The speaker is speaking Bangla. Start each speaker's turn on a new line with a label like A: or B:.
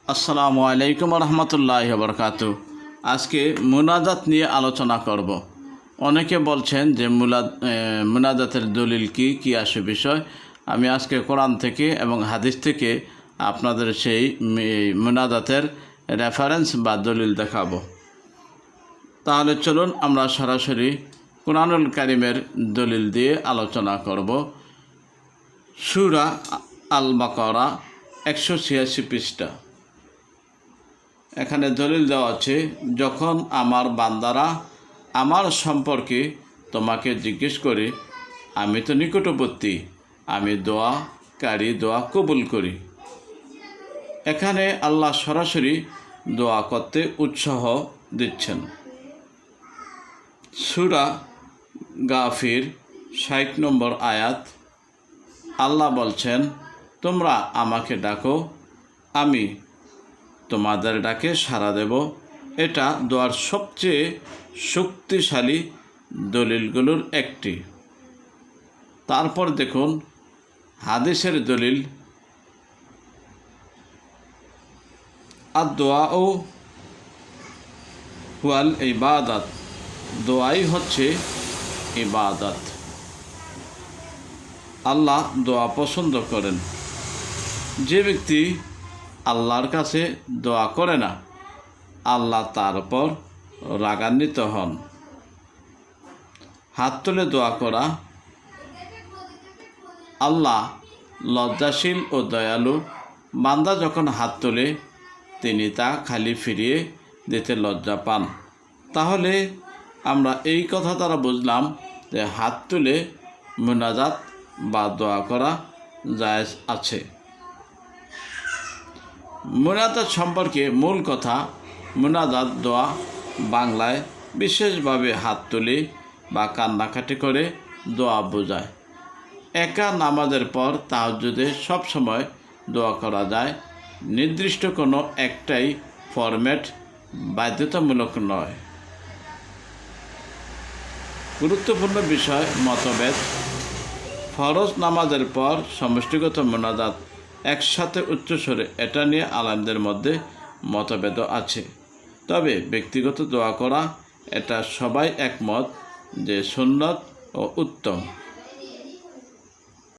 A: আসসালামু আলাইকুম রহমতুল্লাহি ওয়া বারাকাতুহু। আজকে মুনাজাত নিয়ে আলোচনা করব। অনেকে বলছেন যে মুনাজাতের দলিল কি আসে বিষয়। আমি আজকে কোরআন থেকে এবং হাদিস থেকে আপনাদের সেই মুনাজাতের রেফারেন্স বা দলিল দেখাবো। তাহলে চলুন আমরা সরাসরি কুরআনুল কারীমের দলিল দিয়ে আলোচনা করব। সূরা আল বাকারা 186 পৃষ্ঠা। এখানে দলিল দেওয়া আছে, যখন আমার বান্দারা আমার সম্পর্কে তোমাকে জিজ্ঞেস করে, আমি তো নিকটবর্তী, আমি দোয়াকারী, দোয়া কবুল করি। এখানে আল্লাহ সরাসরি দোয়া করতে উৎসাহ দিচ্ছেন। সূরা গাফির 60 নম্বর আয়াত, আল্লাহ বলছেন, তোমরা আমাকে ডাকো, আমি তোমাদের ডাকে সাড়া দেব। এটা দোয়ার সবচেয়ে শক্তিশালী দলিলগুলোর একটি। তারপর দেখুন হাদিসের দলিল, আদ-দুআউ হুয়াল ইবাদাত, দোয়াই হচ্ছে ইবাদত। আল্লাহ দোয়া পছন্দ করেন। যে ব্যক্তি আল্লাহর কাছে দোয়া করে না, আল্লাহ তার উপর রাগান্বিত হন। হাত তুলে দোয়া করা, আল্লাহ লজ্জাশীল ও দয়ালু। বান্দা যখন হাত তোলে তিনি তা খালি ফিরিয়ে দিতে লজ্জা পান। তাহলে আমরা এই কথা দ্বারা বুঝলাম যে হাত তুলে মুনাজাত বা দোয়া করা জায়েজ আছে। মুনাজাত সম্পর্কে মূল কথা, মুনাজাত দোয়া বাংলায় বিশেষভাবে হাত তুলে বা কান্নাকাটি করে দোয়া বোঝায়। একা নামাজের পর তাহাজ্জুদে সবসময় দোয়া করা যায়। নির্দিষ্ট কোনো একটাই ফরম্যাট বাধ্যতামূলক নয়। গুরুত্বপূর্ণ বিষয় মতভেদ। ফরজ নামাজের পর সমষ্টিগত মুনাজাত একসাথে উচ্চস্বরে, এটা নিয়ে আলেমদের মধ্যে মতভেদ আছে। তবে ব্যক্তিগত দোয়া করা, এটা সবাই একমত যে সুন্নত ও উত্তম।